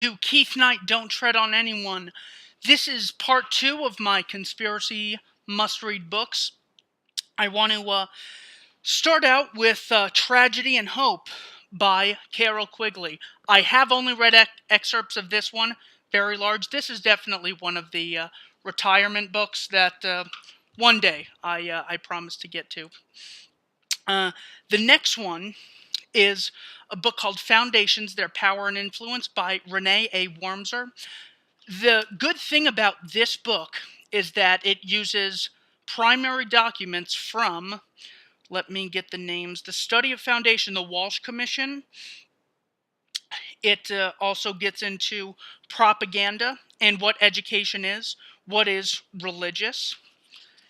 To Keith Knight, Don't Tread on Anyone. This is part 2 of my conspiracy must-read books. I want to start out with Tragedy and Hope by Carol Quigley. I have only read excerpts of this one, very large. This is definitely one of the retirement books that one day I promise to get to. The next one is a book called Foundations, Their Power and Influence by Renee A. Wormser. The good thing about this book is that it uses primary documents from, let me get the names, the Study of Foundation, the Walsh Commission. It also gets into propaganda and what education is, what is religious.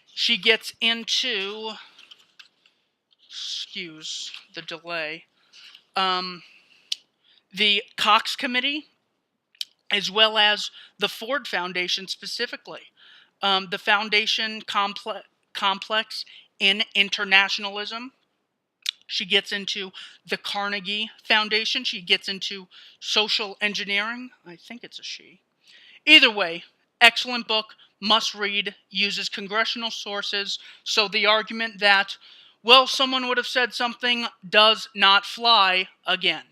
She gets into, excuse the delay, the Cox Committee, as well as the Ford Foundation specifically. The Foundation complex in internationalism. She gets into the Carnegie Foundation. She gets into social engineering. I think it's a she. Either way, excellent book, must read, uses congressional sources, so the argument that, well, someone would have said something does not fly again.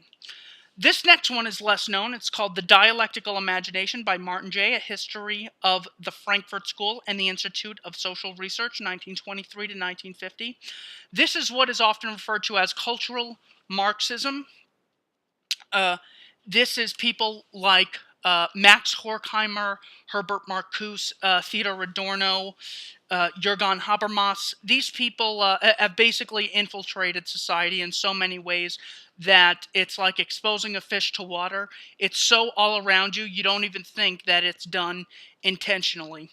This next one is less known. It's called The Dialectical Imagination by Martin J., A History of the Frankfurt School and the Institute of Social Research, 1923 to 1950. This is what is often referred to as cultural Marxism. This is people like Max Horkheimer, Herbert Marcuse, Theodor Adorno, Jürgen Habermas. These people have basically infiltrated society in so many ways that it's like exposing a fish to water. It's so all around you, you don't even think that it's done intentionally.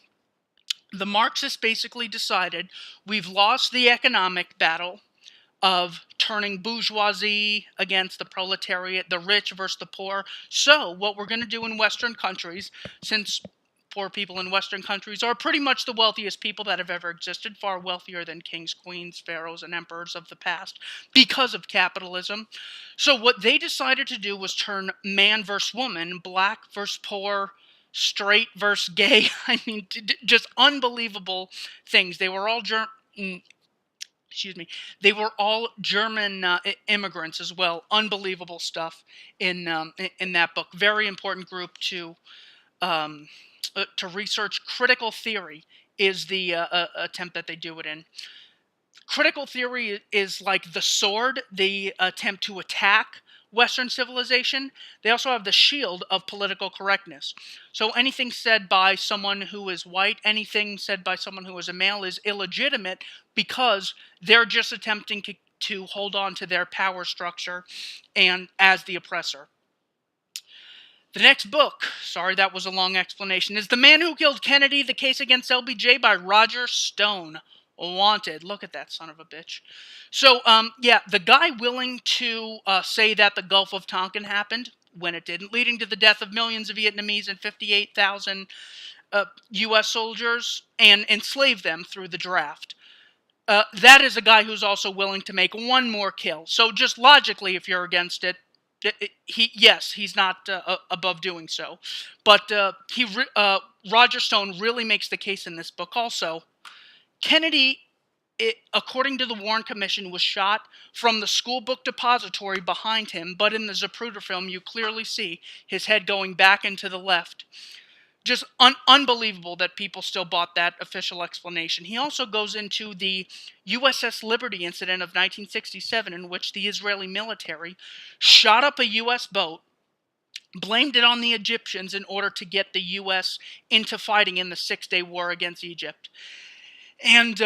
The Marxists basically decided we've lost the economic battle of turning bourgeoisie against the proletariat, the rich versus the poor. So what we're going to do in Western countries, since poor people in Western countries are pretty much the wealthiest people that have ever existed, far wealthier than kings, queens, pharaohs, and emperors of the past because of capitalism. So what they decided to do was turn man versus woman, black versus poor, straight versus gay. I mean, just unbelievable things. They were all they were all German immigrants as well. Unbelievable stuff in that book. Very important group to research. Critical theory is the attempt that they do it in. Critical theory is like the sword, the attempt to attack Western civilization. They also have the shield of political correctness. So anything said by someone who is white, anything said by someone who is a male is illegitimate because they're just attempting to hold on to their power structure and as the oppressor. The next book, sorry that was a long explanation, is The Man Who Killed Kennedy, The Case Against LBJ by Roger Stone. Wanted. Look at that son of a bitch. So, the guy willing to say that the Gulf of Tonkin happened when it didn't, leading to the death of millions of Vietnamese and 58,000 U.S. soldiers, and enslaved them through the draft. That is a guy who's also willing to make one more kill. So just logically, if you're against it, he's not above doing so. But Roger Stone really makes the case in this book also. Kennedy, according to the Warren Commission, was shot from the school book depository behind him, but in the Zapruder film, you clearly see his head going back into the left. Just unbelievable that people still bought that official explanation. He also goes into the USS Liberty incident of 1967, in which the Israeli military shot up a U.S. boat, blamed it on the Egyptians in order to get the U.S. into fighting in the Six-Day War against Egypt. And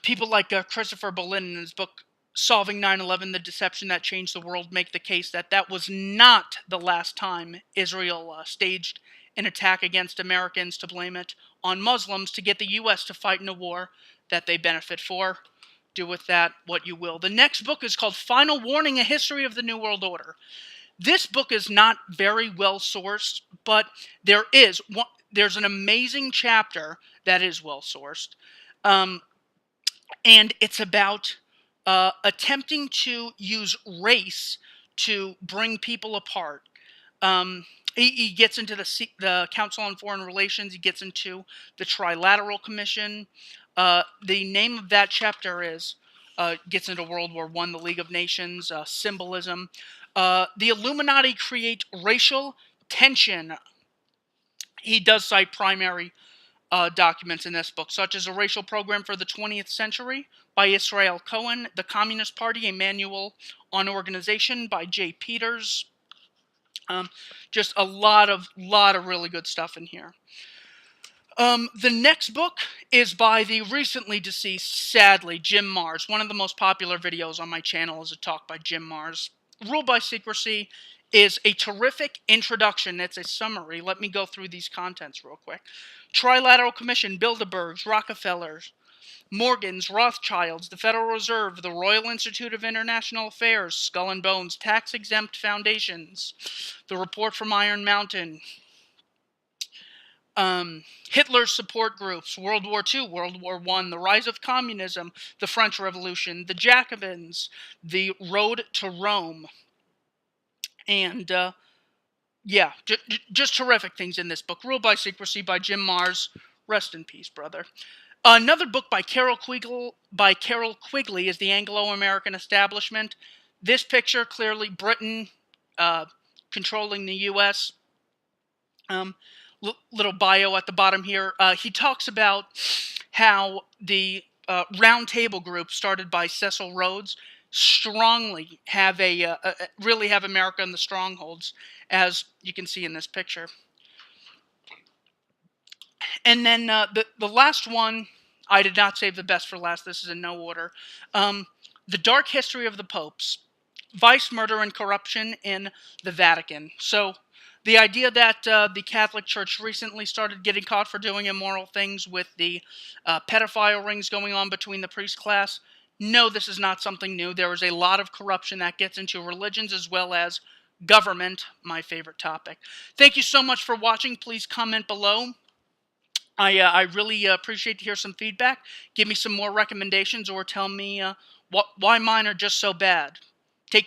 people like Christopher Berlin in his book Solving 9/11, The Deception That Changed the World, make the case that that was not the last time Israel staged an attack against Americans to blame it on Muslims to get the U.S. to fight in a war that they benefit for. Do with that what you will. The next book is called Final Warning, A History of the New World Order. This book is not very well sourced, but there's an amazing chapter that is well sourced. And it's about attempting to use race to bring people apart. He gets into the Council on Foreign Relations. He gets into the Trilateral Commission. The name of that chapter is gets into World War I, the League of Nations, symbolism. The Illuminati create racial tension. He does cite primary documents in this book, such as A Racial Program for the 20th Century by Israel Cohen, The Communist Party, A Manual on Organization by J. Peters. Just a lot of really good stuff in here. The next book is by the recently deceased, sadly, Jim Marrs. One of the most popular videos on my channel is a talk by Jim Marrs. Rule by Secrecy is a terrific introduction. It's a summary. Let me go through these contents real quick. Trilateral Commission, Bilderbergs, Rockefellers, Morgans, Rothschilds, the Federal Reserve, the Royal Institute of International Affairs, Skull and Bones, tax-exempt foundations, the report from Iron Mountain, Hitler's support groups, World War II, World War I, the rise of communism, the French Revolution, the Jacobins, the road to Rome, and yeah, just terrific things in this book. Rule by Secrecy by Jim Marrs. Rest in peace, brother. Another book by Carol Quigley is The Anglo-American Establishment. This picture, clearly Britain controlling the U.S. Little bio at the bottom here. He talks about how the Round Table group started by Cecil Rhodes strongly have really have America in the strongholds, as you can see in this picture. And then the last one, I did not save the best for last. This is in no order. The Dark History of the Popes. Vice, Murder, and Corruption in the Vatican. So the idea that the Catholic Church recently started getting caught for doing immoral things with the pedophile rings going on between the priest class, no, this is not something new. There is a lot of corruption that gets into religions as well as government, my favorite topic. Thank you so much for watching. Please comment below. I really appreciate to hear some feedback. Give me some more recommendations or tell me why mine are just so bad.